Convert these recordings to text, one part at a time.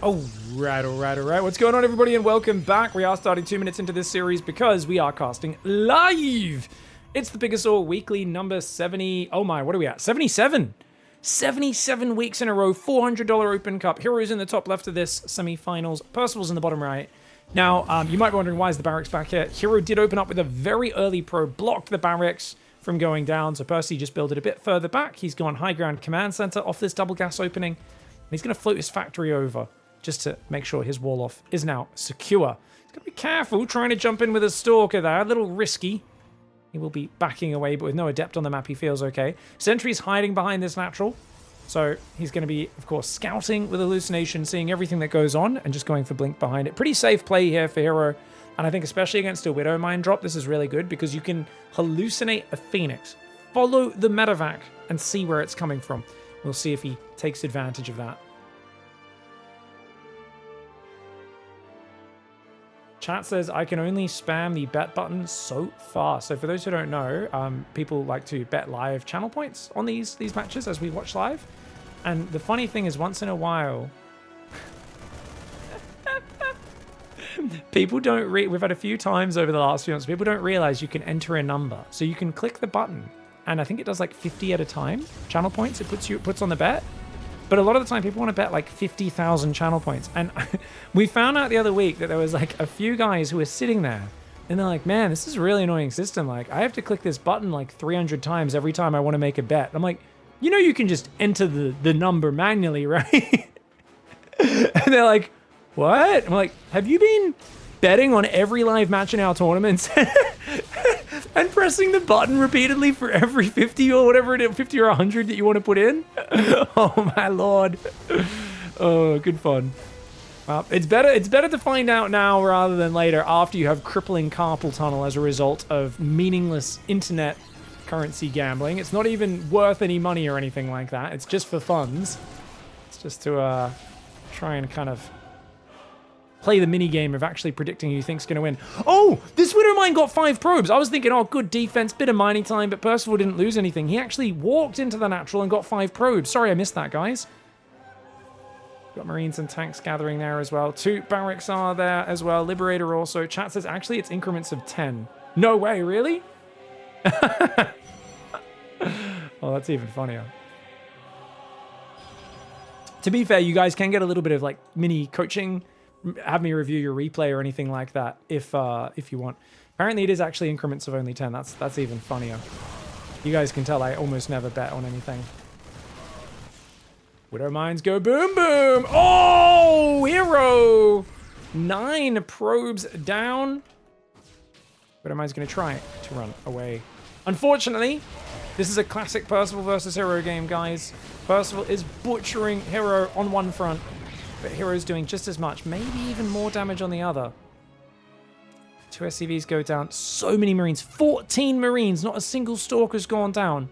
All right. What's going on, everybody, and welcome back. We are starting 2 minutes into this series because we are casting live. It's the PiGosaur weekly number 70. Oh my, what are we at? 77. 77 weeks in a row, $400 open cup. Heroes in the top left of this semi-finals. Percival's in the bottom right. Now, you might be wondering, why is the barracks back here? Hero did open up with a very early probe, blocked the barracks from going down, so Percy just built it a bit further back. He's gone high ground command center off this double gas opening, and he's going to float his factory over just to make sure his wall off is now secure. He's got to be careful trying to jump in with a stalker there, a little risky. He will be backing away, but with no adept on the map, he feels okay. Sentry's hiding behind this natural, so he's going to be, of course, scouting with hallucination, seeing everything that goes on, and just going for blink behind it. Pretty safe play here for Hero, and I think especially against a Widow Mine drop, this is really good, because you can hallucinate a Phoenix, follow the medevac, and see where it's coming from. We'll see if he takes advantage of that. Chat says, I can only spam the bet button so fast. So for those who don't know, people like to bet live channel points on these matches as we watch live. And the funny thing is, once in a while, people don't we've had a few times over the last few months, people don't realize you can enter a number. So you can click the button, and I think it does like 50 at a time channel points it puts on the bet. But a lot of the time, people want to bet like 50,000 channel points. And we found out the other week that there was like a few guys who were sitting there, and they're like, man, this is a really annoying system. Like, I have to click this button like 300 times every time I want to make a bet. I'm like, you know, you can just enter the number manually, right? And they're like, what? I'm like, have you been betting on every live match in our tournaments and pressing the button repeatedly for every 50 or whatever it is, 50 or 100 that you want to put in? Oh my lord. Oh, good fun. Well, it's better to find out now rather than later, after you have crippling carpal tunnel as a result of meaningless internet currency gambling. It's not even worth any money or anything like that. It's just for funds. It's just to try and kind of play the mini game of actually predicting who you think's going to win. Oh, this Widow Mine got 5 probes. I was thinking, oh, good defense, bit of mining time, but Percival didn't lose anything. He actually walked into the natural and got 5 probes. Sorry, I missed that, guys. Got Marines and tanks gathering there as well. 2 barracks are there as well. Liberator also. Chat says, actually, it's increments of 10. No way, really? Oh, that's even funnier. To be fair, you guys can get a little bit of like mini coaching. Have me review your replay or anything like that if you want. Apparently it is actually increments of only 10. That's even funnier. You guys can tell I almost never bet on anything. Widow Mines go boom boom. Oh, Hero! 9 probes down. Widow Mines going to try to run away. Unfortunately, this is a classic Percival versus Hero game, guys. Percival is butchering Hero on one front, but Hero's doing just as much, maybe even more damage on the other. 2 SCVs go down. So many Marines. 14 Marines. Not a single Stalker's gone down.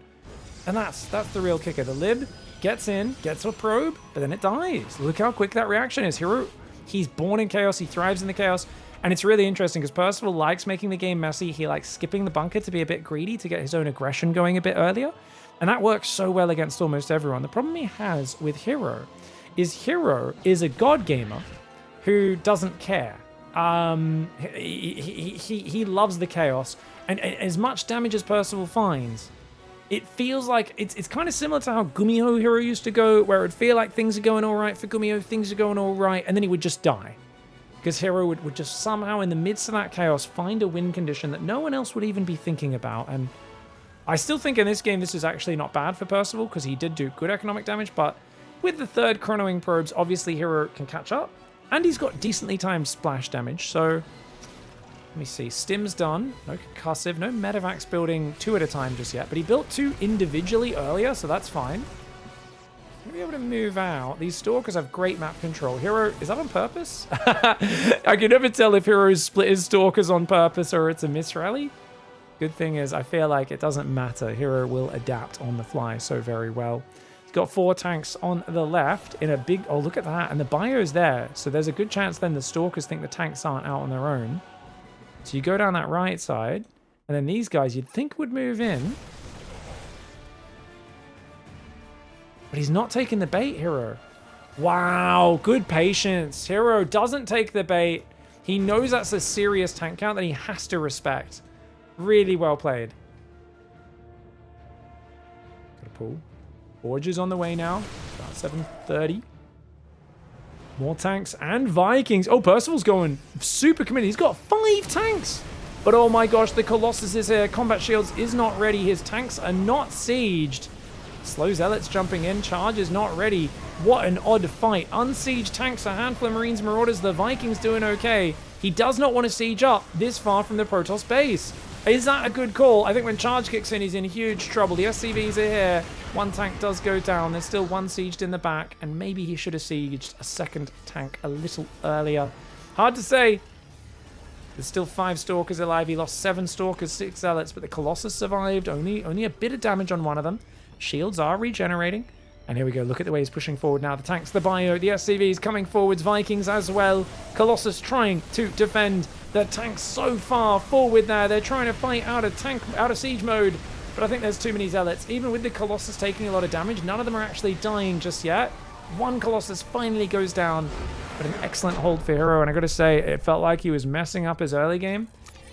And that's the real kicker. The Lib gets in, gets a probe, but then it dies. Look how quick that reaction is. Hero, he's born in chaos. He thrives in the chaos. And it's really interesting because Percival likes making the game messy. He likes skipping the bunker to be a bit greedy, to get his own aggression going a bit earlier. And that works so well against almost everyone. The problem he has with Hero is a god gamer who doesn't care. He loves the chaos, and as much damage as Percival finds, it feels like it's kind of similar to how Gumiho Hero used to go, where it would feel like things are going all right for Gumiho, things are going all right, and then he would just die. Because Hero would just somehow, in the midst of that chaos, find a win condition that no one else would even be thinking about. And I still think in this game, this is actually not bad for Percival, because he did do good economic damage, but with the 3rd chronoing probes, obviously Hero can catch up. And he's got decently timed splash damage, so let me see. Stim's done. No concussive, no medevacs building 2 at a time just yet, but he built 2 individually earlier, so that's fine. Gonna be able to move out. These Stalkers have great map control. Hero, is that on purpose? I can never tell if Hero's split his Stalkers on purpose or it's a misrally. Good thing is, I feel like it doesn't matter. Hero will adapt on the fly so very well. He's got 4 tanks on the left in a big... Oh, look at that. And the bio's there. So there's a good chance then the Stalkers think the tanks aren't out on their own. So you go down that right side. And then these guys you'd think would move in. But he's not taking the bait, Hero. Wow, good patience. Hero doesn't take the bait. He knows that's a serious tank count that he has to respect. Really well played. Got a pull. Forges on the way now. About 7:30. More tanks and Vikings. Oh, Percival's going super committed. He's got 5 tanks. But oh my gosh, the Colossus is here. Combat Shields is not ready. His tanks are not sieged. Slow Zealots jumping in. Charge is not ready. What an odd fight. Unsieged tanks, a handful of Marines, Marauders. The Vikings doing okay. He does not want to siege up this far from the Protoss base. Is that a good call? I think when Charge kicks in, he's in huge trouble. The SCVs are here. One tank does go down. There's still one sieged in the back, and maybe he should have sieged a second tank a little earlier. Hard to say. There's still 5 Stalkers alive. He lost 7 Stalkers, 6 Zealots, but the Colossus survived. Only a bit of damage on one of them. Shields are regenerating. And here we go. Look at the way he's pushing forward now. The tanks, the bio, the SCVs coming forwards. Vikings as well. Colossus trying to defend. The tanks so far forward there. They're trying to fight out of siege mode. But I think there's too many Zealots. Even with the Colossus taking a lot of damage, none of them are actually dying just yet. One Colossus finally goes down. But an excellent hold for Hero. And I got to say, it felt like he was messing up his early game.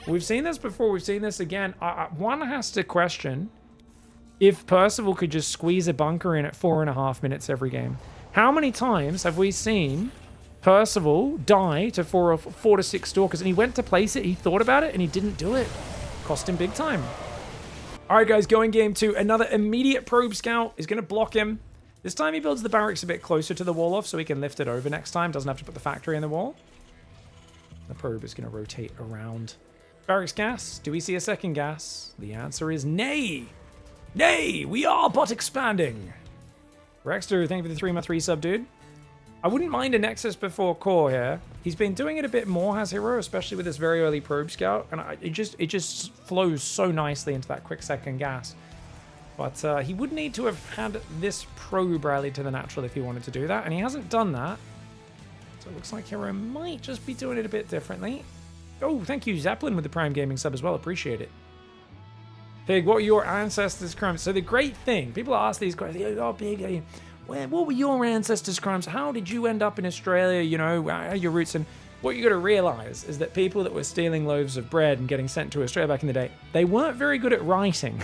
We've seen this before. We've seen this again. One has to question if Percival could just squeeze a bunker in at 4.5 minutes every game. How many times have we seen Percival die to 4 to 6 Stalkers, and he went to place it, he thought about it, and he didn't do it? Cost him big time. All right, guys, going game 2. Another immediate probe scout is going to block him. This time he builds the barracks a bit closer to the wall off so he can lift it over next time. Doesn't have to put the factory in the wall. The probe is going to rotate around. Barracks gas. Do we see a second gas? The answer is nay. Nay, we are but expanding. Rexter, thank you for the 3-month resub, dude. I wouldn't mind a Nexus before core here. He's been doing it a bit more, has Hero, especially with this very early probe scout, and it just flows so nicely into that quick second gas. But he would need to have had this probe rally to the natural if he wanted to do that, and he hasn't done that. So it looks like Hero might just be doing it a bit differently. Oh, thank you, Zeppelin, with the Prime Gaming sub as well. Appreciate it. Pig, what were your ancestors' crimes? So the great thing, people ask these questions, oh, Pig, what were your ancestors' crimes? How did you end up in Australia? You know, where are your roots? And what you got to realize is that people that were stealing loaves of bread and getting sent to Australia back in the day, they weren't very good at writing.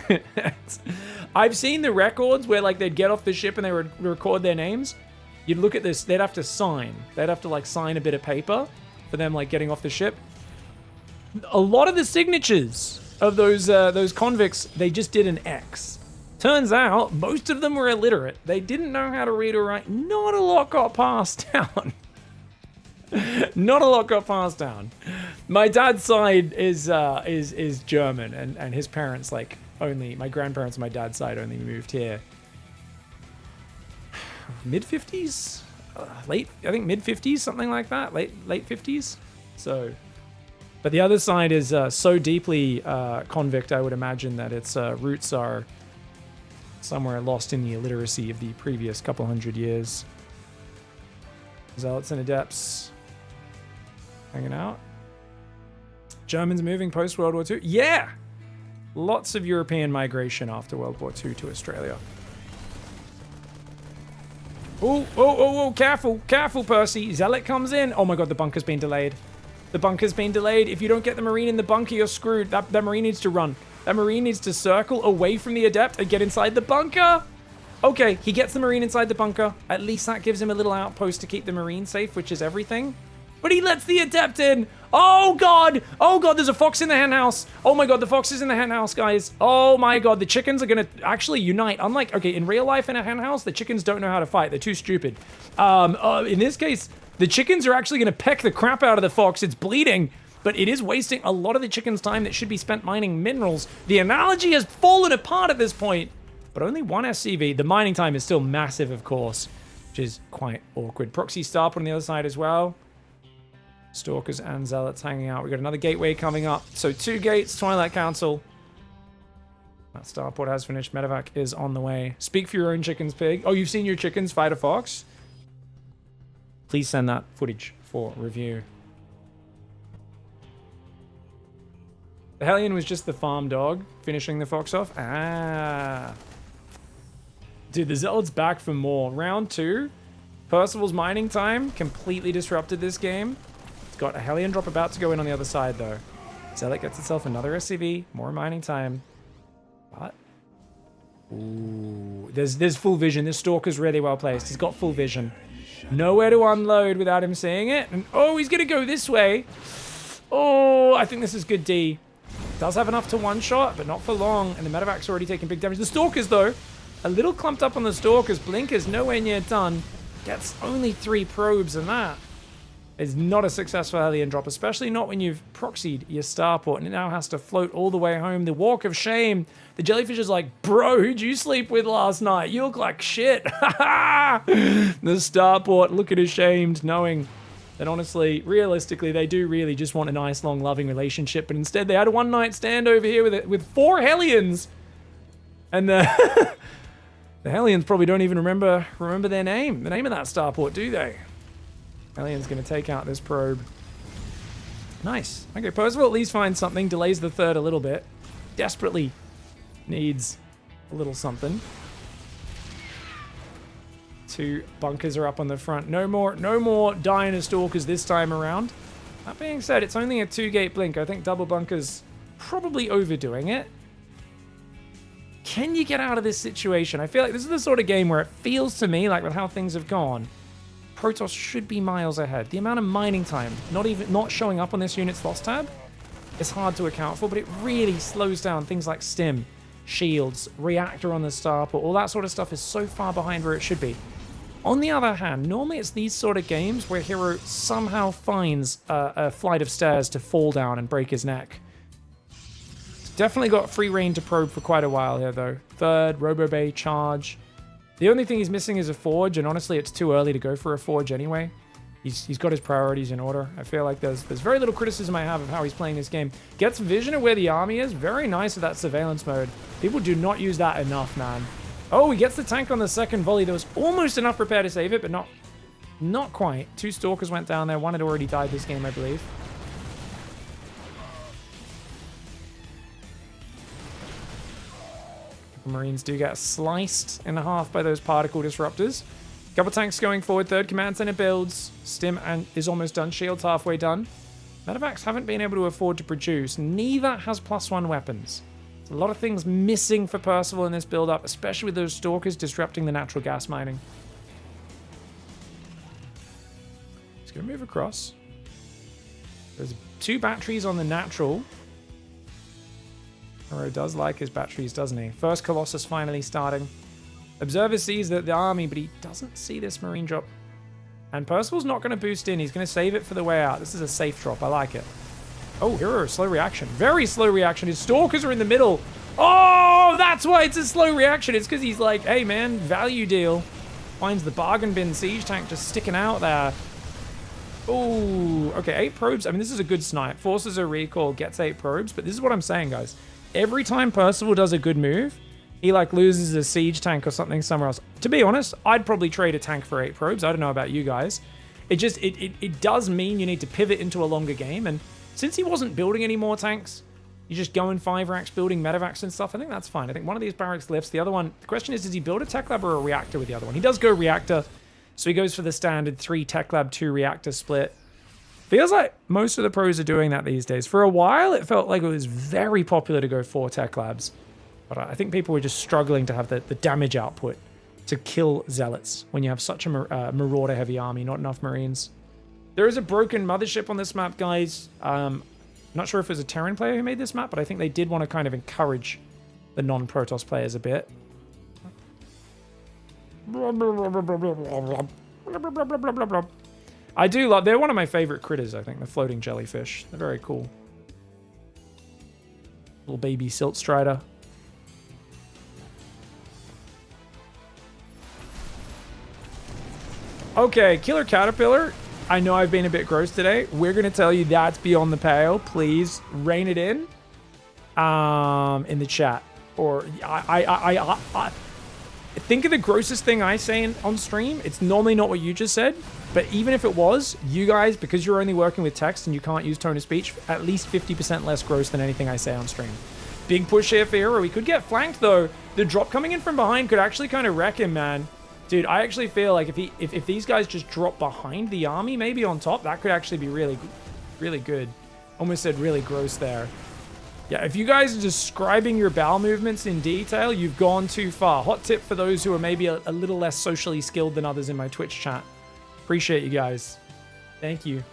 I've seen the records where like they'd get off the ship and they would record their names. You'd look at this, they'd have to sign. They'd have to like sign a bit of paper for them like getting off the ship. A lot of the signatures of those convicts, they just did an X. Turns out, most of them were illiterate. They didn't know how to read or write. Not a lot got passed down. Not a lot got passed down. My dad's side is German, and his parents, like, my grandparents on my dad's side only moved here mid-50s? I think mid-50s, something like that. Late 50s. So... But the other side is so deeply convict, I would imagine that its roots are somewhere lost in the illiteracy of the previous couple hundred years. Zealots and Adepts hanging out. Germans moving post-World War II. Yeah! Lots of European migration after World War II to Australia. Oh, careful, Percy. Zealot comes in. Oh my god, the bunker's been delayed. The bunker's been delayed. If you don't get the Marine in the bunker, you're screwed. That Marine needs to run. That Marine needs to circle away from the Adept and get inside the bunker. Okay, he gets the Marine inside the bunker. At least that gives him a little outpost to keep the Marine safe, which is everything. But he lets the Adept in. Oh, God. Oh, God, there's a fox in the hen house. Oh, my God, the fox is in the hen house, guys. Oh, my God, the chickens are going to actually unite. Unlike, okay, in real life in a hen house, the chickens don't know how to fight. They're too stupid. In this case... The chickens are actually going to peck the crap out of the fox. It's bleeding, but it is wasting a lot of the chicken's time that should be spent mining minerals. The analogy has fallen apart at this point, but only one SCV. The mining time is still massive, of course, which is quite awkward. Proxy Starport on the other side as well. Stalkers and Zealots hanging out. We've got another gateway coming up. So 2 gates, Twilight Council. That Starport has finished. Medevac is on the way. Speak for your own chickens, Pig. Oh, you've seen your chickens fight a fox? Please send that footage for review. The Hellion was just the farm dog finishing the fox off. Ah. Dude, the Zealot's back for more. Round 2. Percival's mining time completely disrupted this game. It's got a Hellion drop about to go in on the other side, though. Zealot gets itself another SCV, more mining time. What? Ooh, there's full vision. This Stalker's really well placed. He's got full vision. Nowhere to unload without him seeing it. And oh, he's going to go this way. Oh, I think this is good D. Does have enough to one-shot, but not for long. And the Medevac's already taking big damage. The Stalkers, though, a little clumped up on the Stalkers. Blinker's nowhere near done. Gets only 3 probes, and that is not a successful Hellion drop, especially not when you've proxied your starport, and it now has to float all the way home. The walk of shame. The jellyfish is like, bro, who'd you sleep with last night? You look like shit. The starport looking ashamed, knowing that honestly, realistically, they do really just want a nice, long, loving relationship, but instead they had a one-night stand over here with 4 Hellions. And the Hellions probably don't even remember their name, the name of that starport, do they? Hellion's going to take out this probe. Nice. Okay, Percival at least finds something, delays the third a little bit. Desperately needs a little something. 2 bunkers are up on the front. No more Diner Stalkers this time around. That being said, it's only a 2-gate blink. I think double bunkers probably overdoing it. Can you get out of this situation? I feel like this is the sort of game where it feels to me like with how things have gone, Protoss should be miles ahead. The amount of mining time, not showing up on this unit's loss tab, is hard to account for, but it really slows down things like stim, shields, reactor on the starport, all that sort of stuff is so far behind where it should be. On the other hand, normally it's these sort of games where Hero somehow finds a flight of stairs to fall down and break his neck. Definitely got free reign to probe for quite a while here, though. Third, Robo Bay, charge. The only thing he's missing is a forge, and honestly, it's too early to go for a forge anyway. He's got his priorities in order. I feel like there's very little criticism I have of how he's playing this game. Gets vision of where the army is. Very nice with that surveillance mode. People do not use that enough, man. Oh, he gets the tank on the second volley. There was almost enough repair to save it, but not quite. 2 Stalkers went down there. 1 had already died this game, I believe. Marines do get sliced in half by those particle disruptors. Couple tanks going forward. Third command center builds. Stim is almost done. Shield's halfway done. Medevacs haven't been able to afford to produce. Neither has +1 weapons. There's a lot of things missing for Percival in this build-up, especially with those Stalkers disrupting the natural gas mining. He's going to move across. There's 2 batteries on the natural. Hero does like his batteries, doesn't he? First Colossus finally starting. Observer sees the army, but he doesn't see this Marine drop. And Percival's not going to boost in. He's going to save it for the way out. This is a safe drop. I like it. Oh, Hero, slow reaction. Very slow reaction. His Stalkers are in the middle. Oh, that's why it's a slow reaction. It's because he's like, hey, man, value deal. Finds the bargain bin siege tank just sticking out there. Oh, okay, 8 probes. I mean, this is a good snipe. Forces a recall, gets 8 probes. But this is what I'm saying, guys. Every time Percival does a good move, he like loses a siege tank or something somewhere else. To be honest, I'd probably trade a tank for 8 probes. I don't know about you guys. It does mean you need to pivot into a longer game. And since he wasn't building any more tanks, you just go in 5 racks building medevacs and stuff. I think that's fine. I think one of these barracks lifts. The other one, the question is, does he build a tech lab or a reactor with the other one? He does go reactor. So he goes for the standard 3 tech lab, 2 reactor split. Feels like most of the pros are doing that these days. For a while, it felt like it was very popular to go 4 tech labs. But I think people were just struggling to have the damage output to kill zealots when you have such a marauder-heavy army, not enough Marines. There is a broken mothership on this map, guys. Not sure if it was a Terran player who made this map, but I think they did want to kind of encourage the non-Protoss players a bit. I do love, they're one of my favorite critters, I think, the floating jellyfish. They're very cool. Little baby silt strider. Okay, Killer Caterpillar. I know I've been a bit gross today. We're going to tell you that's beyond the pale. Please rein it in the chat. Or I think of the grossest thing I say on stream. It's normally not what you just said. But even if it was, you guys, because you're only working with text and you can't use tone of speech, at least 50% less gross than anything I say on stream. Big push here for Hero. We could get flanked, though. The drop coming in from behind could actually kind of wreck him, man. Dude, I actually feel like if these guys just drop behind the army, maybe on top, that could actually be really, really good. Almost said really gross there. Yeah, if you guys are describing your bowel movements in detail, you've gone too far. Hot tip for those who are maybe a little less socially skilled than others in my Twitch chat. Appreciate you guys. Thank you.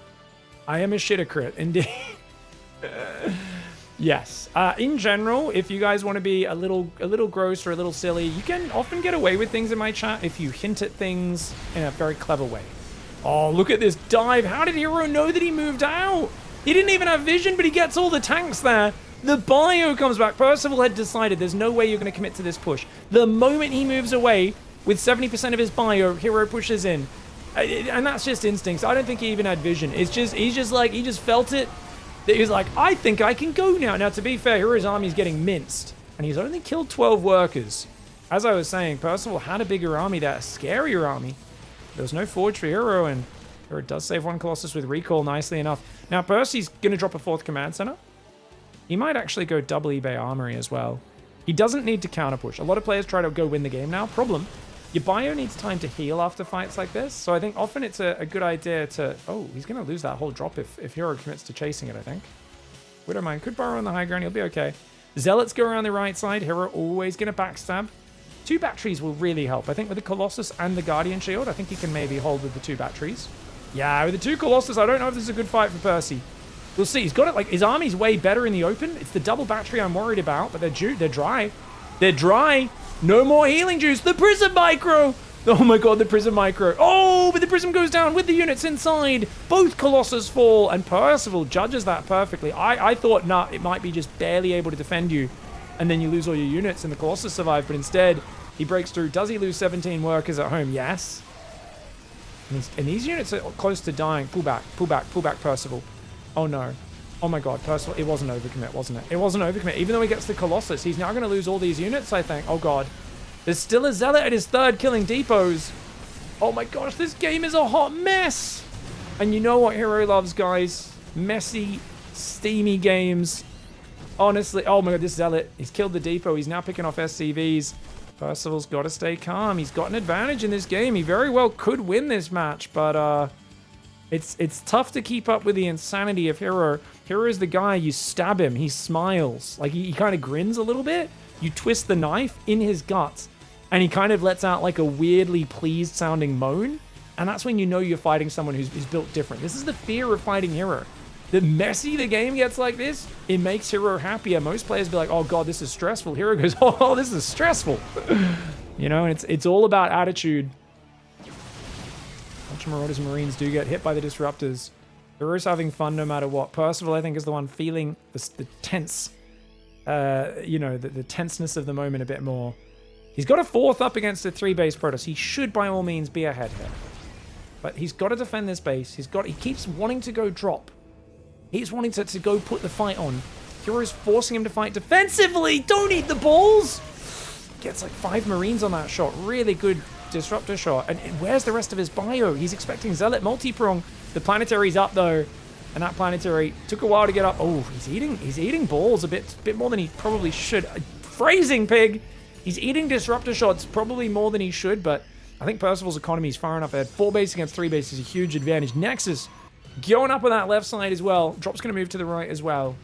I am a shitocrit, indeed. Yes. In general, if you guys want to be a little gross or a little silly, you can often get away with things in my chat if you hint at things in a very clever way. Oh, look at this dive. How did Hero know that he moved out? He didn't even have vision, but he gets all the tanks there. The bio comes back. Percival had decided there's no way you're going to commit to this push. The moment he moves away with 70% of his bio, Hero pushes in. And that's just instincts. I don't think he even had vision. He's just like, he just felt it. He was like, I think I can go now. Now, to be fair, Hero's army's getting minced. And he's only killed 12 workers. As I was saying, Percival had a bigger army there, a scarier army. There was no forge for Hero, and Hero does save one Colossus with recall nicely enough. Now, Percy's going to drop a 4th command center. He might actually go double eBay Armory as well. He doesn't need to counter push. A lot of players try to go win the game now. Problem, your bio needs time to heal after fights like this. So I think often it's a good idea to... Oh, he's going to lose that whole drop if Hero commits to chasing it, I think. Widowmine could burrow on the high ground. He'll be okay. Zealots go around the right side. Hero always going to backstab. 2 batteries will really help. I think with the Colossus and the Guardian Shield, I think he can maybe hold with the 2 batteries. Yeah, with the 2 Colossus, I don't know if this is a good fight for Percy. We'll see. He's got it, like, his army's way better in the open. It's the double battery I'm worried about, but they're dry. They're dry. No more healing juice. The Prism Micro. Oh my god, the Prism Micro. Oh, but the Prism goes down with the units inside. Both Colossus fall, and Percival judges that perfectly. I thought, nah, it might be just barely able to defend you, and then you lose all your units, and the Colossus survive, but instead, he breaks through. Does he lose 17 workers at home? Yes. And these units are close to dying. Pull back, Percival. Oh no. Oh my god, Percival, it wasn't overcommit, wasn't it? It wasn't overcommit. Even though he gets the Colossus, he's now going to lose all these units, I think. Oh god. There's still a Zealot at his 3rd killing depots. Oh my gosh, this game is a hot mess. And you know what Hero loves, guys? Messy, steamy games. Honestly, oh my god, this Zealot, he's killed the depot. He's now picking off SCVs. Percival's got to stay calm. He's got an advantage in this game. He very well could win this match, but it's tough to keep up with the insanity of Hero. Hero is the guy, you stab him, he smiles. Like, he kind of grins a little bit. You twist the knife in his guts, and he kind of lets out like a weirdly pleased sounding moan. And that's when you know you're fighting someone who's built different. This is the fear of fighting Hero. The messy the game gets like this, it makes Hero happier. Most players be like, oh god, this is stressful. Hero goes, oh, this is stressful. You know, and it's all about attitude. Ultra Marauders and Marines do get hit by the Disruptors. Hero's having fun no matter what. Percival, I think, is the one feeling the tense, you know, the tenseness of the moment a bit more. He's got a 4th up against a 3 base Protoss. He should, by all means, be ahead here. But he's got to defend this base. He keeps wanting to go drop. He's wanting to go put the fight on. Hero's forcing him to fight defensively. Don't eat the balls. Gets like 5 Marines on that shot. Really good Disruptor shot. And where's the rest of his bio? He's expecting Zealot multi-prong. The Planetary's up though. And that Planetary took a while to get up. Oh, he's eating balls a bit more than he probably should. Phrasing, pig. He's eating Disruptor shots probably more than he should, but I think Percival's economy is far enough ahead. 4 base against 3 base is a huge advantage. Nexus going up on that left side as well. Drop's going to move to the right as well.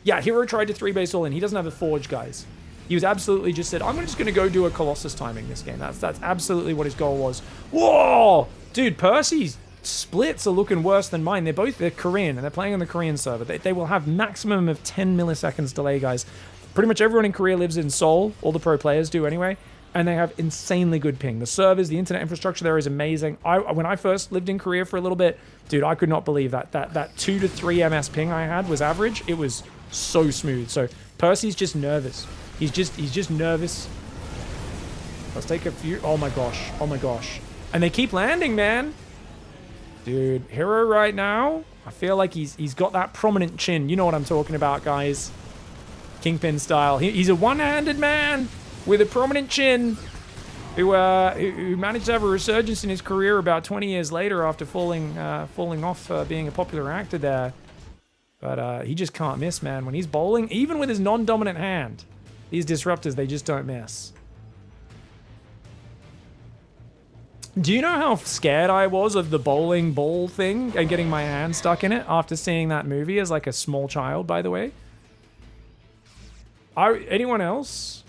Yeah, Hero tried to 3 base all in. He doesn't have a forge, guys. He was absolutely just said, I'm just going to go do a Colossus timing this game. That's absolutely what his goal was. Whoa! Dude, Percy's splits are looking worse than mine. They're Korean, and they're playing on the Korean server. They will have maximum of 10 milliseconds delay, guys. Pretty much everyone in Korea lives in Seoul. All the pro players do anyway. And they have insanely good ping. The servers, the internet infrastructure there is amazing. When I first lived in Korea for a little bit, dude, I could not believe that 2 to 3 MS ping I had was average. It was so smooth. So Percy's just nervous. He's just nervous. Let's take a few. Oh my gosh. Oh my gosh. And they keep landing, man. Dude, Hero right now, I feel like he's got that prominent chin. You know what I'm talking about, guys. Kingpin style. He's a one-handed man with a prominent chin who managed to have a resurgence in his career about 20 years later after falling off being a popular actor there. But he just can't miss, man. When he's bowling, even with his non-dominant hand, these Disruptors, they just don't miss. Do you know how scared I was of the bowling ball thing and getting my hand stuck in it after seeing that movie as like a small child, by the way? Anyone else?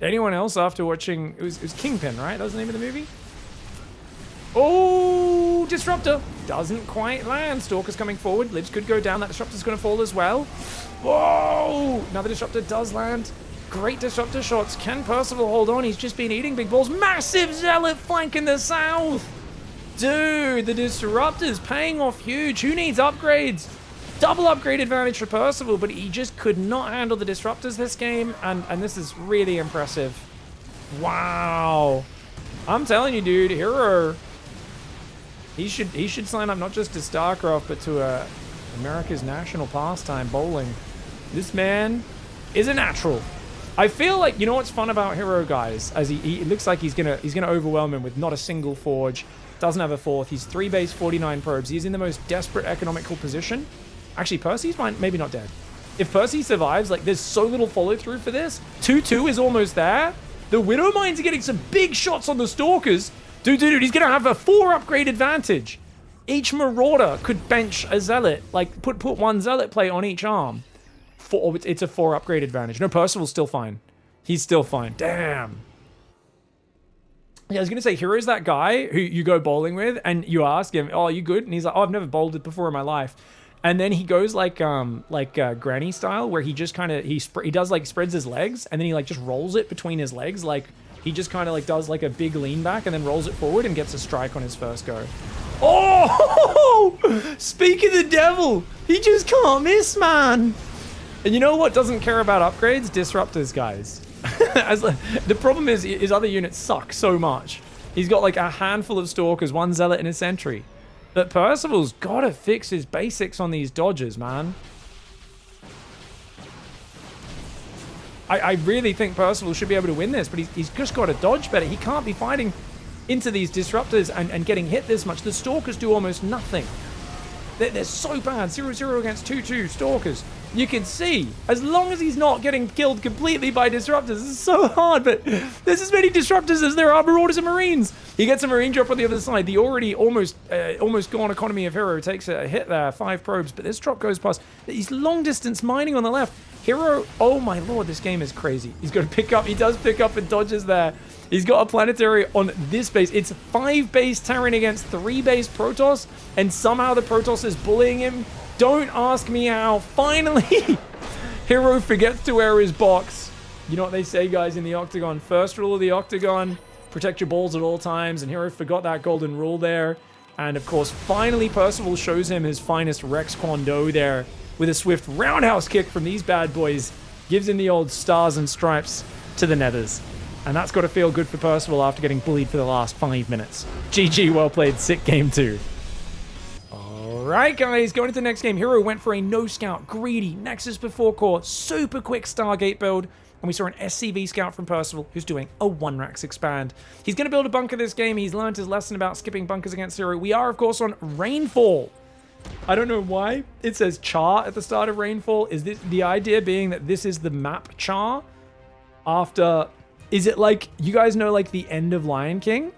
Anyone else after watching... It was Kingpin, right? That was the name of the movie? Oh, Disruptor. Doesn't quite land. Stalker's coming forward. Libs could go down. That Disruptor's going to fall as well. Whoa! Another Disruptor does land. Great Disruptor shots. Can Percival hold on? He's just been eating big balls. Massive Zealot flanking the south. Dude, the Disruptor's paying off huge. Who needs upgrades? Double upgrade advantage for Percival, but he just could not handle the Disruptors this game, and this is really impressive. Wow. I'm telling you, dude, Hero, he should sign up not just to StarCraft, but to America's national pastime, bowling. This man is a natural. I feel like, you know what's fun about Hero, guys, as he looks like he's gonna overwhelm him with not a single forge, doesn't have a fourth, he's 3 base, 49 probes, he's in the most desperate economical position. Actually, Percy's maybe not dead. If Percy survives, like, there's so little follow-through for this. 2-2 is almost there. The Widow Mines are getting some big shots on the Stalkers. Dude, he's going to have a 4 upgrade advantage. Each Marauder could bench a Zealot. Like, put 1 Zealot plate on each arm. It's a 4 upgrade advantage. No, Percival's still fine. He's still fine. Damn. Yeah, I was going to say, Hero's that guy who you go bowling with, and you ask him, oh, are you good? And he's like, oh, I've never bowled it before in my life. And then he goes like Granny style, where he just kind of, he does like spreads his legs, and then he like just rolls it between his legs. Like he just kind of like does like a big lean back and then rolls it forward and gets a strike on his first go. Oh, speak of the devil. He just can't miss, man. And you know what doesn't care about upgrades? Disruptors, guys. The problem is his other units suck so much. He's got like a handful of Stalkers, 1 Zealot and a Sentry. But Percival's got to fix his basics on these dodges, man. I really think Percival should be able to win this, but he's just got to dodge better. He can't be fighting into these Disruptors and getting hit this much. The Stalkers do almost nothing. They're so bad. 0-0 against 2-2 Stalkers. You can see, as long as he's not getting killed completely by Disruptors, it's so hard, but there's as many Disruptors as there are Marauders and Marines. He gets a Marine drop on the other side. The already almost gone economy of Hero takes a hit there, 5 probes, but this drop goes past. He's long distance mining on the left. Hero, oh my lord, this game is crazy. He's got to pick up, he does pick up and dodges there. He's got a planetary on this base. It's 5 base Terran against 3 base Protoss, and somehow the Protoss is bullying him. Don't ask me how. Finally, Hero forgets to wear his box. You know what they say, guys, in the Octagon. First rule of the Octagon, protect your balls at all times, and Hero forgot that golden rule there. And, of course, finally, Percival shows him his finest Rex Kwon Do there with a swift roundhouse kick from these bad boys. Gives him the old stars and stripes to the nethers. And that's got to feel good for Percival after getting bullied for the last 5 minutes. GG, well played, sick game 2. Alright guys, going into the next game, Hero went for a no scout, greedy, Nexus before core, super quick Stargate build, and we saw an SCV scout from Percival who's doing a 1-Rax expand. He's going to build a bunker this game. He's learned his lesson about skipping bunkers against Hero. We are, of course, on Rainfall. I don't know why it says Char at the start of Rainfall. Is this the idea being that this is the map Char? After, is it like, you guys know like the end of Lion King?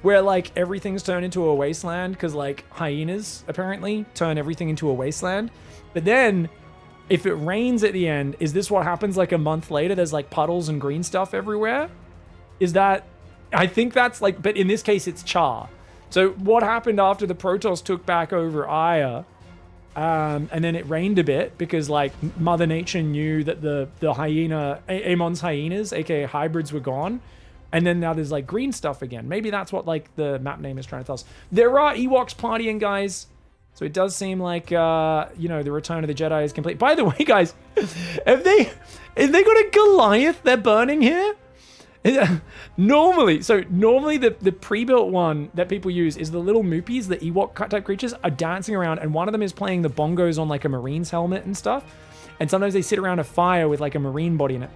Where, like, everything's turned into a wasteland because, like, hyenas, apparently, turn everything into a wasteland. But then, if it rains at the end, is this what happens, like, a month later? There's, like, puddles and green stuff everywhere? Is that... I think that's, like... But in this case, it's Char. So, what happened after the Protoss took back over Aya, and then it rained a bit because, like, Mother Nature knew that the hyena... Amon's hyenas, aka hybrids, were gone. And then now there's like green stuff again. Maybe that's what like the map name is trying to tell us. There are Ewoks partying, guys. So it does seem like, you know, the Return of the Jedi is complete. By the way, guys, have they got a Goliath they're burning here? Normally the pre-built one that people use is the little moopies, the Ewok type creatures are dancing around, and one of them is playing the bongos on like a Marine's helmet and stuff. And sometimes they sit around a fire with like a Marine body in it.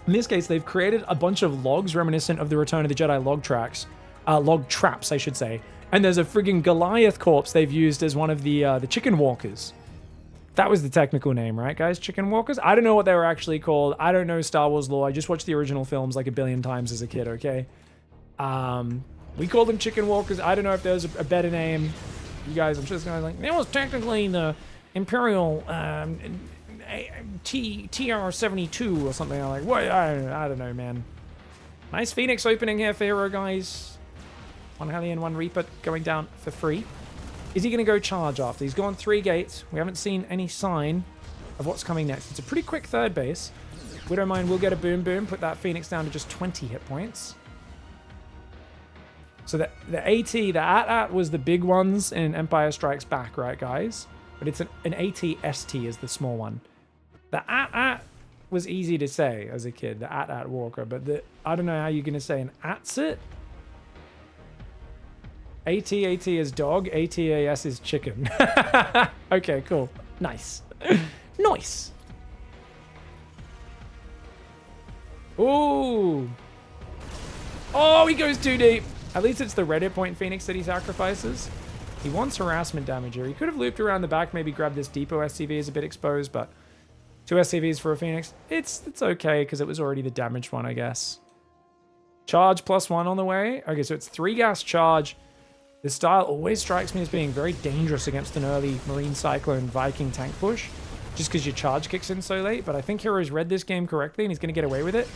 In this case, they've created a bunch of logs reminiscent of the Return of the Jedi log traps, I should say. And there's a friggin' Goliath corpse they've used as one of the chicken walkers. That was the technical name, right, guys? Chicken walkers? I don't know what they were actually called. I don't know Star Wars lore. I just watched the original films like a billion times as a kid, okay? We call them chicken walkers. I don't know if there's a better name. You guys, I'm just going to like, that was technically the Imperial TR-72 or something. I'm like, what? I don't know, man. Nice Phoenix opening here for Hero, guys. 1 Hellion, 1 Reaper going down for free. Is he going to go charge after? He's gone 3 gates. We haven't seen any sign of what's coming next. It's a pretty quick third base. Widowmine will get a boom boom, put that Phoenix down to just 20 hit points. So the AT, the AT-AT was the big ones in Empire Strikes Back, right, guys? But it's an AT-ST is the small one. The AT-AT was easy to say as a kid, the AT-AT Walker, but I don't know how you're going to say an ATSIT. AT-AT is dog, ATAS is chicken. Okay, cool. Nice. Nice. Ooh. Oh, he goes too deep. At least it's the red hit point Phoenix that he sacrifices. He wants harassment damage here. He could have looped around the back, maybe grabbed this depot SCV is a bit exposed, but 2 SCVs for a Phoenix. It's okay because it was already the damaged one, I guess. Charge +1 on the way. Okay, so it's 3 gas charge. This style always strikes me as being very dangerous against an early Marine Cyclone Viking tank push, just because your charge kicks in so late. But I think Hero's read this game correctly and he's going to get away with it.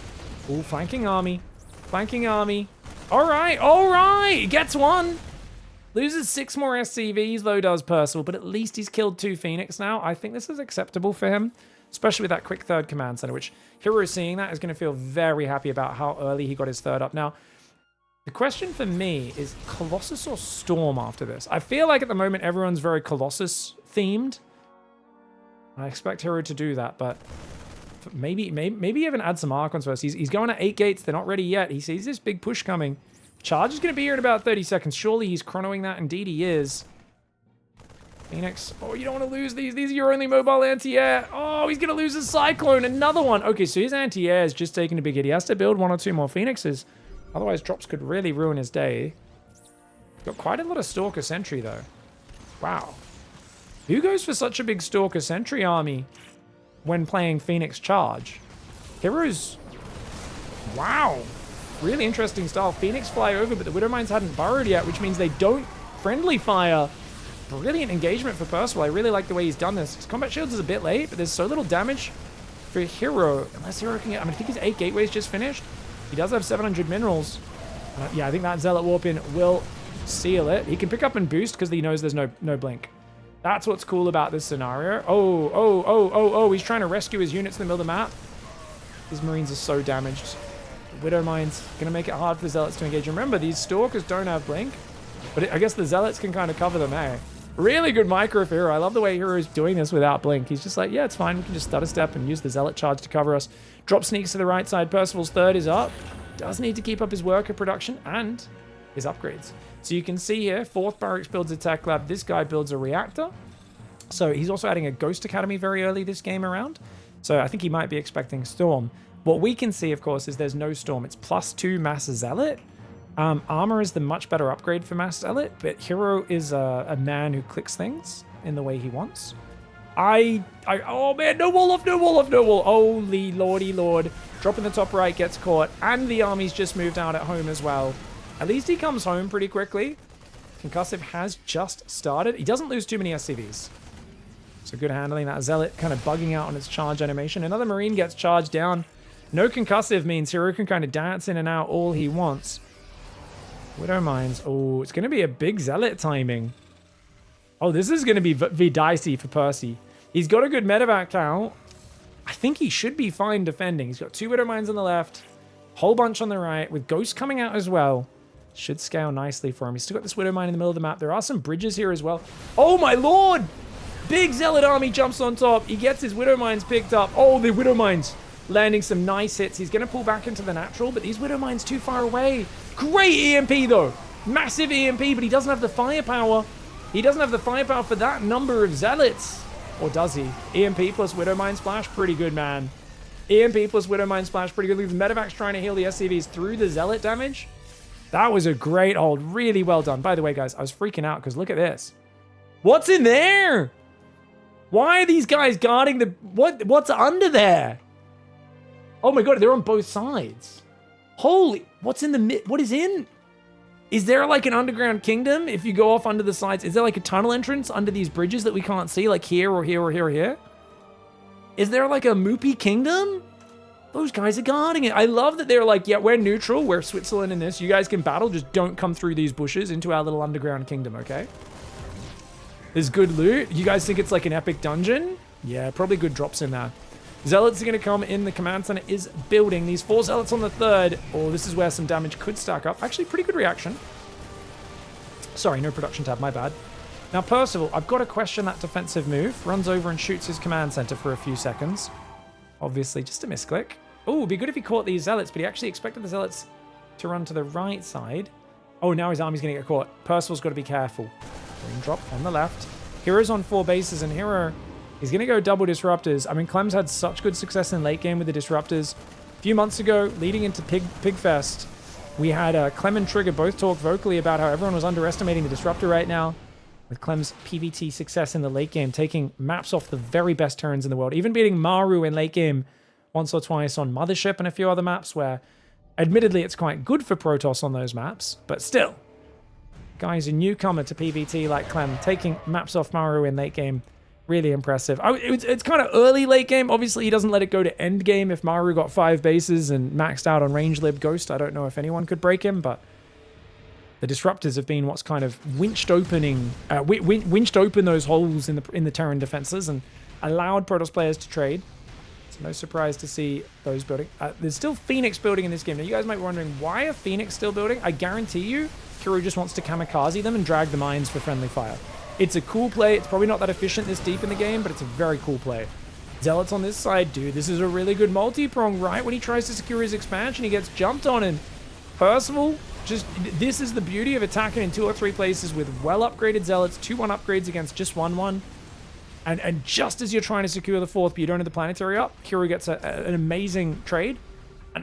Ooh, flanking army. Flanking army. All right, gets 1. Loses 6 more SCVs, though, does PERCIVAL, but at least he's killed 2 Phoenix now. I think this is acceptable for him, especially with that quick third command center, which Hero seeing that is going to feel very happy about how early he got his third up. Now, the question for me is Colossus or Storm after this? I feel like at the moment everyone's very Colossus themed. I expect Hero to do that, but maybe even add some Archons first. He's going at 8 gates. They're not ready yet. He sees this big push coming. Charge is going to be here in about 30 seconds. Surely he's chronoing that. Indeed he is. Phoenix. Oh, you don't want to lose these. These are your only mobile anti-air. Oh, he's going to lose his Cyclone. Another one. Okay, so his anti-air is just taking a big hit. He has to build 1 or 2 more Phoenixes. Otherwise, drops could really ruin his day. Got quite a lot of Stalker Sentry, though. Wow. Who goes for such a big Stalker Sentry army when playing Phoenix Charge? Heroes. Wow. Really interesting style. Phoenix fly over, but the Widowmines hadn't burrowed yet, which means they don't friendly fire. Brilliant engagement for PERCIVAL. I really like the way he's done this. His combat shields is a bit late, but there's so little damage for Hero. Unless Hero can get... I mean, I think his 8 gateways just finished. He does have 700 minerals. Yeah, I think that Zealot Warp-in will seal it. He can pick up and boost because he knows there's no blink. That's what's cool about this scenario. Oh, he's trying to rescue his units in the middle of the map. His Marines are so damaged. Widowmine's going to make it hard for the Zealots to engage. Remember, these Stalkers don't have blink, but I guess the Zealots can kind of cover them, eh? Really good micro for Hero. I love the way Hero's doing this without blink. He's just like, yeah, it's fine. We can just stutter step and use the Zealot charge to cover us. Drop sneaks to the right side. PERCIVAL's third is up. Does need to keep up his worker production and his upgrades. So you can see here, 4th Barracks builds a tech lab. This guy builds a reactor. So he's also adding a Ghost Academy very early this game around. So I think he might be expecting Storm. What we can see, of course, is there's no Storm. It's +2 Mass Zealot. Armor is the much better upgrade for Mass Zealot, but Hero is a man who clicks things in the way he wants. Oh man, no wall off, no wall off, no wall. Holy lordy lord. Drop in the top right, gets caught, and the army's just moved out at home as well. At least he comes home pretty quickly. Concussive has just started. He doesn't lose too many SCVs. So good handling. That Zealot kind of bugging out on its charge animation. Another Marine gets charged down. No concussive means Hero can kind of dance in and out all he wants. Widowmines. Oh, it's going to be a big Zealot timing. Oh, this is going to be dicey for Percy. He's got a good medevac out. I think he should be fine defending. He's got 2 Widowmines on the left, whole bunch on the right, with Ghosts coming out as well. Should scale nicely for him. He's still got this Widowmine in the middle of the map. There are some bridges here as well. Oh my lord! Big Zealot army jumps on top. He gets his Widowmines picked up. Oh, the Widowmines landing some nice hits. He's going to pull back into the natural, but these Widowmines too far away. Great EMP though. Massive EMP, but he doesn't have the firepower. He doesn't have the firepower for that number of Zealots. Or does he? EMP plus Widowmine Splash, pretty good, man. EMP plus Widowmine Splash, pretty good. The Medevac's trying to heal the SCVs through the Zealot damage. That was a great hold. Really well done. By the way, guys, I was freaking out because look at this. What's in there? Why are these guys guarding the... What's under there? Oh my god, they're on both sides. Holy... What's in the... What is in... Is there like an underground kingdom if you go off under the sides? Is there like a tunnel entrance under these bridges that we can't see, like here or here or here or here? Is there like a Moopy kingdom? Those guys are guarding it. I love that they're like, yeah, we're neutral. We're Switzerland in this. You guys can battle. Just don't come through these bushes into our little underground kingdom, okay? There's good loot. You guys think it's like an epic dungeon? Yeah, probably good drops in there. Zealots are going to come in. The command center is building. These 4 zealots on the 3rd. Oh, this is where some damage could stack up. Actually, pretty good reaction. Sorry, no production tab. My bad. Now, Percival, I've got to question that defensive move. Runs over and shoots his command center for a few seconds. Obviously, just a misclick. Oh, it'd be good if he caught these zealots, but he actually expected the zealots to run to the right side. Oh, now his army's going to get caught. Percival's got to be careful. Green drop on the left. Hero's on 4 bases, and Hero... he's going to go double disruptors. I mean, Clem's had such good success in late game with the disruptors. A few months ago, leading into Pigfest, we had Clem and Trigger both talk vocally about how everyone was underestimating the disruptor right now. With Clem's PvT success in the late game, taking maps off the very best turns in the world, even beating Maru in late game once or twice on Mothership and a few other maps where, admittedly, it's quite good for Protoss on those maps, but still, guys, a newcomer to PvT like Clem, taking maps off Maru in late game. Really impressive. It's kind of early late game. Obviously, he doesn't let it go to end game if Maru got 5 bases and maxed out on range lib Ghost. I don't know if anyone could break him, but the disruptors have been what's kind of winched open those holes in the Terran defenses and allowed Protoss players to trade. It's no surprise to see those building. There's still Phoenix building in this game. Now, you guys might be wondering, why are Phoenix still building? I guarantee you, Kiro just wants to kamikaze them and drag the mines for friendly fire. It's a cool play. It's probably not that efficient this deep in the game, but it's a very cool play. Zealots on this side, dude. This is a really good multi-prong. Right when he tries to secure his expansion, he gets jumped on, and Percival, this is the beauty of attacking in 2 or 3 places with well-upgraded Zealots, 2-1 upgrades against just 1-1. And just as you're trying to secure the 4th, but you don't have the planetary up, Kiro gets an amazing trade.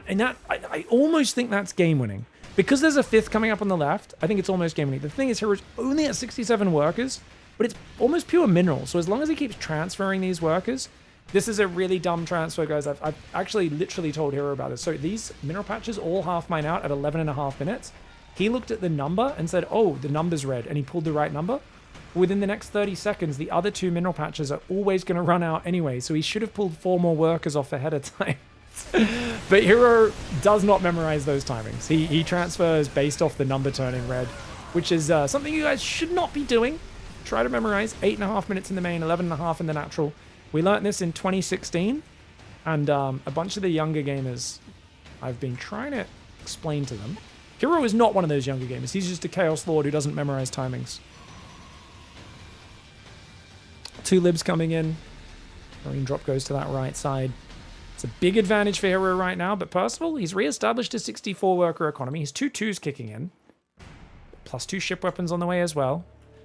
And that, I almost think that's game-winning. Because there's a 5th coming up on the left, I think it's almost game-winning. The thing is, Hero's only at 67 workers, but it's almost pure mineral. So as long as he keeps transferring these workers, this is a really dumb transfer, guys. I've actually literally told Hero about this. So these mineral patches all half mine out at 11.5 minutes. He looked at the number and said, oh, the number's red, and he pulled the right number. Within the next 30 seconds, the other 2 mineral patches are always going to run out anyway, so he should have pulled 4 more workers off ahead of time. But Hero does not memorize those timings. He transfers based off the number turning red, which is something you guys should not be doing. Try to memorize 8.5 minutes in the main, 11.5 in the natural. We learned this in 2016, and a bunch of the younger gamers, I've been trying to explain to them. Hero is not one of those younger gamers. He's just a Chaos Lord who doesn't memorize timings. 2 libs coming in. Green drop goes to that right side. It's a big advantage for Hero right now, but Percival, he's re-established a 64 worker economy. He's 2 2s kicking in. Plus 2 ship weapons on the way as well.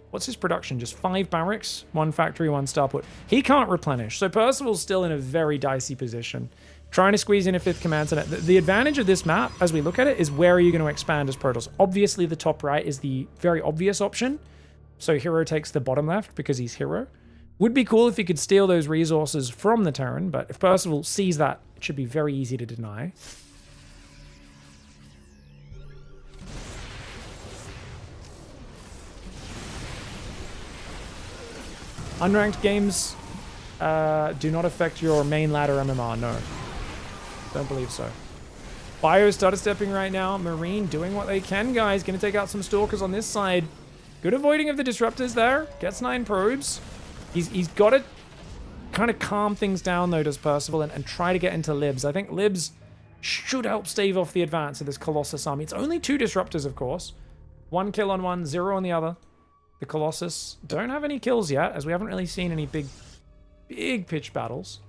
What's his production? Just 5 barracks, 1 factory, 1 starport. He can't replenish, so Percival's still in a very dicey position. Trying to squeeze in a 5th command center. The advantage of this map, as we look at it, is where are you going to expand as Protoss? Obviously, the top right is the very obvious option. So Hero takes the bottom left because he's Hero. Would be cool if he could steal those resources from the Terran, but if Percival sees that, it should be very easy to deny. Unranked games do not affect your main ladder MMR, no. Don't believe so. Bio started stepping right now. Marine doing what they can, guys. Going to take out some Stalkers on this side. Good avoiding of the Disruptors there. Gets 9 probes. He's got to kind of calm things down, though, does Percival, and try to get into Libs. I think Libs should help stave off the advance of this Colossus army. It's only 2 Disruptors, of course. 1 kill on one, 0 on the other. The Colossus don't have any kills yet, as we haven't really seen any big pitch battles.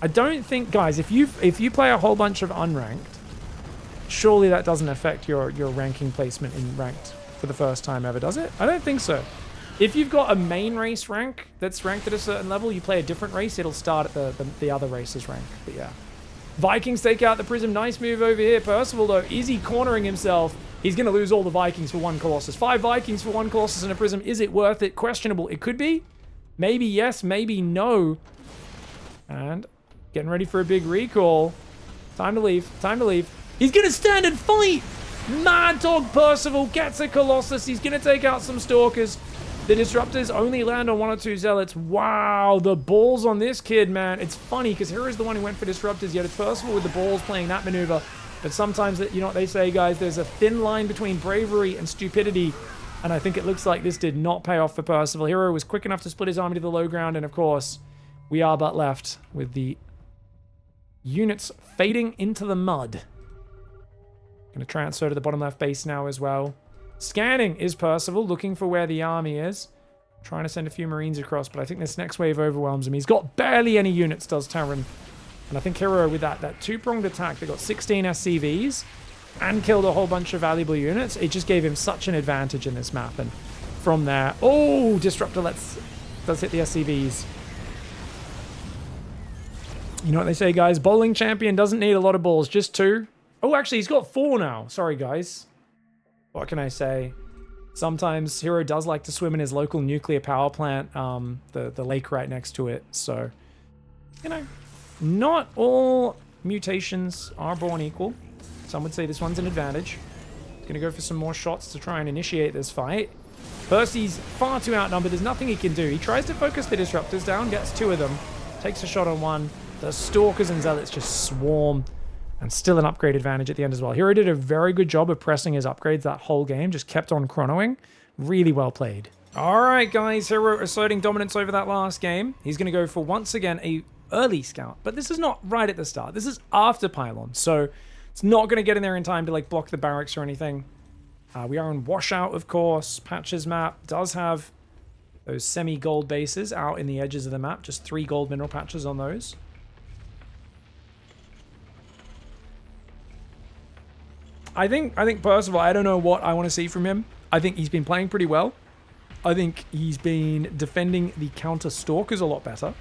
I don't think, guys, if you play a whole bunch of unranked, surely that doesn't affect your ranking placement in ranked for the first time ever, does it? I don't think so. If you've got a main race rank that's ranked at a certain level, you play a different race, it'll start at the other race's rank. But yeah. Vikings take out the Prism. Nice move over here. Percival, though, is he cornering himself? He's going to lose all the Vikings for 1 Colossus. 5 Vikings for 1 Colossus and a Prism. Is it worth it? Questionable. It could be. Maybe yes, maybe no. And getting ready for a big recall. Time to leave. Time to leave. He's going to stand and fight. Mad Dog Percival gets a Colossus. He's going to take out some Stalkers. The Disruptors only land on 1 or 2 Zealots. Wow, the balls on this kid, man. It's funny because Hero's the one who went for Disruptors, yet it's Percival with the balls playing that maneuver. But sometimes, you know what they say, guys, there's a thin line between bravery and stupidity. And I think it looks like this did not pay off for Percival. Hero was quick enough to split his army to the low ground. And of course, we are but left with the units fading into the mud. Going to transfer to the bottom left base now as well. Scanning is Percival, looking for where the army is. Trying to send a few Marines across, but I think this next wave overwhelms him. He's got barely any units, does Terran. And I think Hero, with that two-pronged attack, they got 16 SCVs and killed a whole bunch of valuable units. It just gave him such an advantage in this map. And from there... Oh, Disruptor does hit the SCVs. You know what they say, guys? Bowling champion doesn't need a lot of balls, just 2. Oh, actually, he's got 4 now. Sorry, guys. What can I say? Sometimes Hero does like to swim in his local nuclear power plant, the lake right next to it. So, you know, not all mutations are born equal. Some would say this one's an advantage. He's going to go for some more shots to try and initiate this fight. Percy's far too outnumbered. There's nothing he can do. He tries to focus the Disruptors down, gets 2 of them, takes a shot on 1. The Stalkers and Zealots just swarm. And still an upgrade advantage at the end as well. Hero did a very good job of pressing his upgrades that whole game. Just kept on chronoing. Really well played. All right, guys. Hero asserting dominance over that last game. He's going to go for, once again, a early scout. But this is not right at the start. This is after Pylon. So it's not going to get in there in time to like block the barracks or anything. We are on Washout, of course. Patches map does have those semi-gold bases out in the edges of the map. Just 3 gold mineral patches on those. I think Percival, I don't know what I want to see from him. I think he's been playing pretty well. I think he's been defending the counter Stalkers a lot better.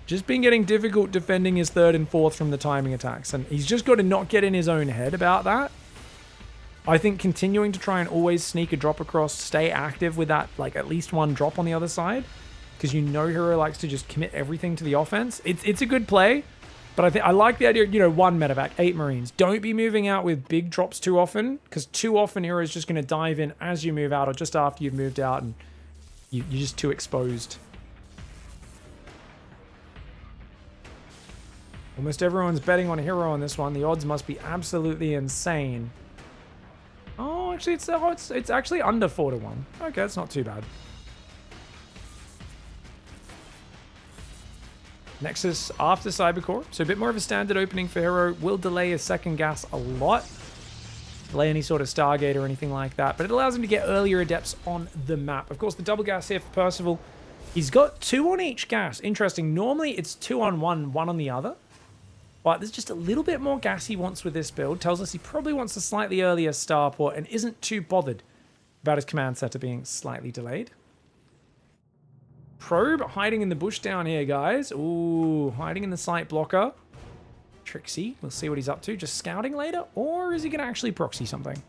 Just been getting difficult defending his 3rd and 4th from the timing attacks. And he's just got to not get in his own head about that. I think continuing to try and always sneak a drop across, stay active with that, like at least 1 drop on the other side. Because you know Hero likes to just commit everything to the offense. It's a good play. But I like the idea, you know, 1 medevac, 8 Marines. Don't be moving out with big drops too often, because too often Hero is just going to dive in as you move out or just after you've moved out, and you're just too exposed. Almost everyone's betting on Hero on this one. The odds must be absolutely insane. Oh, actually, it's actually under 4 to 1. Okay, that's not too bad. Nexus after Cybercore, so a bit more of a standard opening for Hero. Will delay his second gas a lot. Delay any sort of Stargate or anything like that, but it allows him to get earlier adepts on the map. Of course, the double gas here for Percival. He's got 2 on each gas. Interesting. Normally, it's 2 on 1, 1 on the other. But there's just a little bit more gas he wants with this build. Tells us he probably wants a slightly earlier starport and isn't too bothered about his command center being slightly delayed. Probe hiding in the bush down here, guys. Ooh, hiding in the sight blocker. Trixie, we'll see what he's up to. Just scouting later, or is he going to actually proxy something?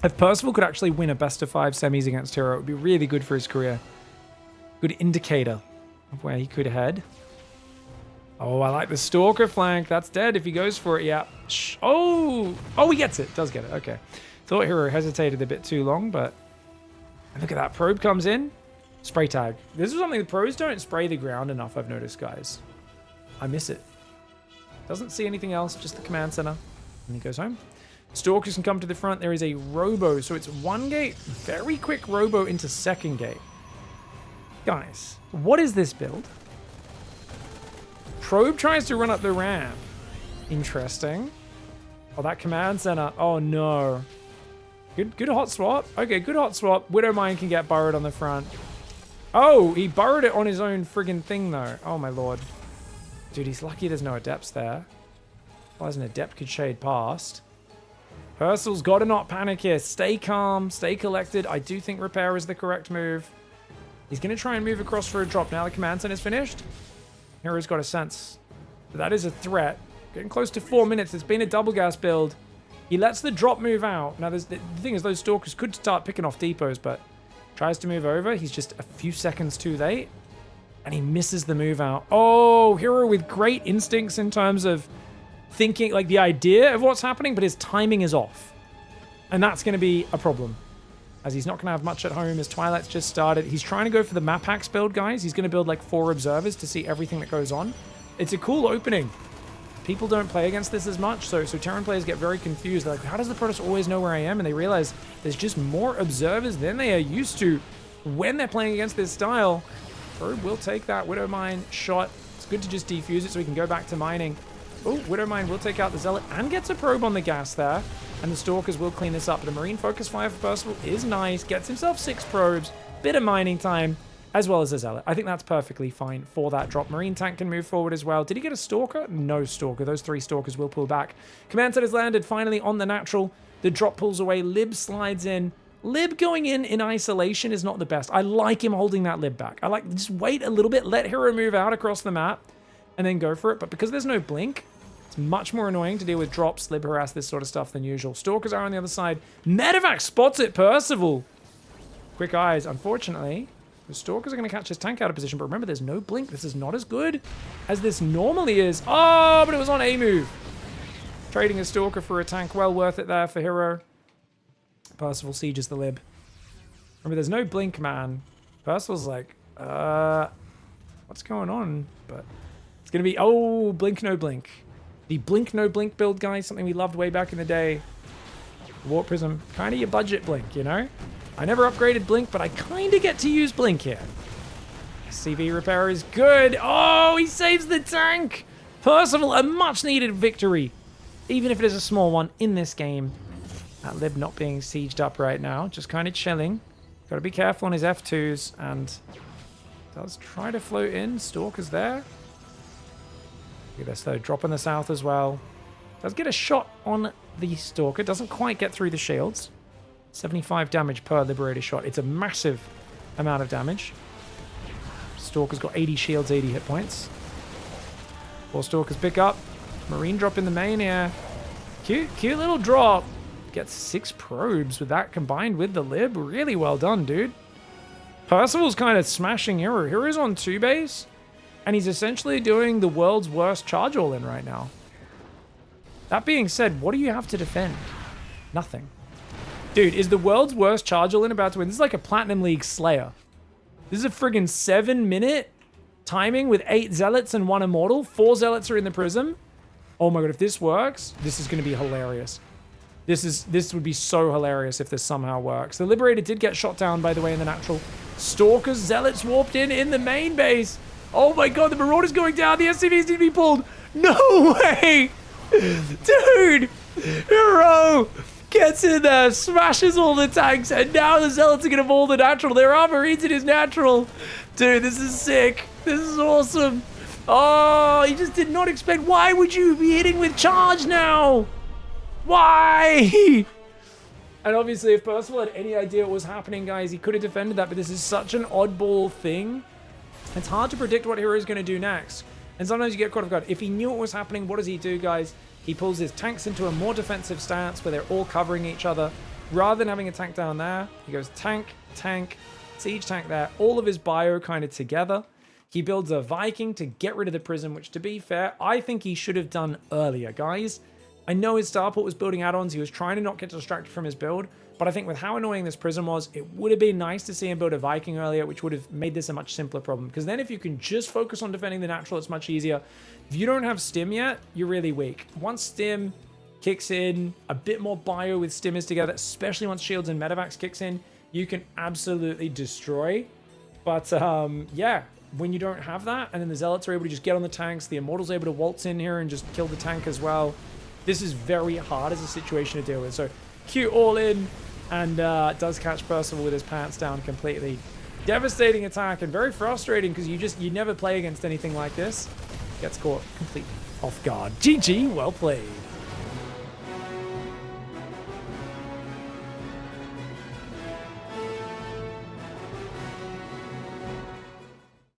If Percival could actually win a best of 5 semis against Hero, it would be really good for his career. Good indicator of where he could head. Oh, I like the Stalker flank. That's dead if he goes for it. Yeah. Oh, he gets it. Does get it. Okay. Thought Hero hesitated a bit too long, but look at that. Probe comes in. Spray tag. This is something the pros don't spray the ground enough, I've noticed, guys. I miss it. Doesn't see anything else, just the command center. And he goes home. Stalkers can come to the front. There is a robo. So it's 1 gate. Very quick robo into 2nd gate. Guys, what is this build? Probe tries to run up the ramp. Interesting. Oh, that command center. Oh, no. Good hot swap. Okay, good hot swap. Widowmine can get burrowed on the front. Oh, he burrowed it on his own friggin' thing, though. Oh, my lord. Dude, he's lucky there's no adepts there. Otherwise, an adept could shade past. Percival's got to not panic here. Stay calm. Stay collected. I do think repair is the correct move. He's going to try and move across for a drop. Now the command center's finished. Hero's got a sense that is a threat. Getting close to 4 minutes. It's been a double gas build. He lets the drop move out. Now, the thing is, those Stalkers could start picking off depots, but Tries to move over. He's just a few seconds too late. And he misses the move out. Oh, Hero with great instincts in terms of thinking, like the idea of what's happening, but his timing is off. And that's going to be a problem, as he's not going to have much at home. His Twilight's just started. He's trying to go for the map hacks build, guys. He's going to build like 4 observers to see everything that goes on. It's a cool opening. People don't play against this as much, so Terran players get very confused. They're like, how does the Protoss always know where I am? And they realize there's just more observers than they are used to when they're playing against this style. Probe will take that Widow Mine shot. It's good to just defuse it so we can go back to mining. Oh, Widow Mine will take out the Zealot and gets a probe on the gas there. And the Stalkers will clean this up. But a Marine Focus Fire for Percival is nice. Gets himself 6 probes. Bit of mining time, as well as a Zealot. I think that's perfectly fine for that drop. Marine Tank can move forward as well. Did he get a Stalker? No Stalker. Those 3 Stalkers will pull back. Command Set has landed finally on the natural. The drop pulls away. Lib slides in. Lib going in isolation is not the best. I like him holding that Lib back. I like, just wait a little bit. Let Hero move out across the map and then go for it. But because there's no blink, it's much more annoying to deal with drops, Lib harass, this sort of stuff than usual. Stalkers are on the other side. Medevac spots it, Percival. Quick eyes, unfortunately. The Stalkers are going to catch his tank out of position, but remember, there's no blink. This is not as good as this normally is. Oh, but it was on a move. Trading a Stalker for a tank, well worth it there for Hero. Percival sieges the Lib. Remember, there's no blink, man. Percival's like, what's going on? But it's going to be, oh, blink, no blink. The blink, no blink build, guys, something we loved way back in the day. Warp Prism, kind of your budget blink, you know? I never upgraded blink, but I kind of get to use blink here. CV repair is good. Oh, he saves the tank. Percival, a much needed victory, even if it is a small one in this game. That Lib not being sieged up right now, just kind of chilling. Got to be careful on his F2s, and does try to float in. Stalker's there. Look at this though, drop in the south as well. Does get a shot on the Stalker, doesn't quite get through the shields. 75 damage per Liberator shot. It's a massive amount of damage. Stalker's got 80 shields, 80 hit points. 4 Stalkers pick up. Marine drop in the main here. Cute little drop. Gets 6 probes with that combined with the Lib. Really well done, dude. Percival's kind of smashing Hero. Hero's on 2 base, and he's essentially doing the world's worst charge all-in right now. That being said, what do you have to defend? Nothing. Dude, is the world's worst charge all-in about to win? This is like a Platinum League Slayer. This is a friggin' 7-minute timing with 8 Zealots and 1 Immortal. 4 Zealots are in the Prism. Oh my god, if this works, this is going to be hilarious. This would be so hilarious if this somehow works. The Liberator did get shot down, by the way, in the natural. Stalkers, Zealots warped in the main base. Oh my god, the Marauder's going down. The SCVs need to be pulled. No way! Dude! Hero gets in there, smashes all the tanks, and now the Zealots are going to maul the natural. Their armor eats in his natural. Dude, this is sick. This is awesome. Oh, he just did not expect. Why would you be hitting with charge now? Why? And obviously, if Percival had any idea what was happening, guys, he could have defended that, but this is such an oddball thing. It's hard to predict what Hero is going to do next. And sometimes you get caught off guard. If he knew what was happening, what does he do, guys? He pulls his tanks into a more defensive stance where they're all covering each other. Rather than having a tank down there, he goes tank, tank, siege tank there. All of his bio kind of together. He builds a Viking to get rid of the Prism, which, to be fair, I think he should have done earlier, guys. I know his Starport was building add-ons. He was trying to not get distracted from his build. But I think with how annoying this Prism was, it would have been nice to see him build a Viking earlier, which would have made this a much simpler problem. Because then if you can just focus on defending the natural, it's much easier. If you don't have Stim yet, you're really weak. Once Stim kicks in, a bit more bio with Stim is together, especially once Shields and Medevacs kicks in, you can absolutely destroy. But yeah, when you don't have that, and then the Zealots are able to just get on the tanks, the Immortal's able to waltz in here and just kill the tank as well. This is very hard as a situation to deal with. So Q all in, and does catch Percival with his pants down completely. Devastating attack and very frustrating because you never play against anything like this. Gets caught completely off guard. GG, well played.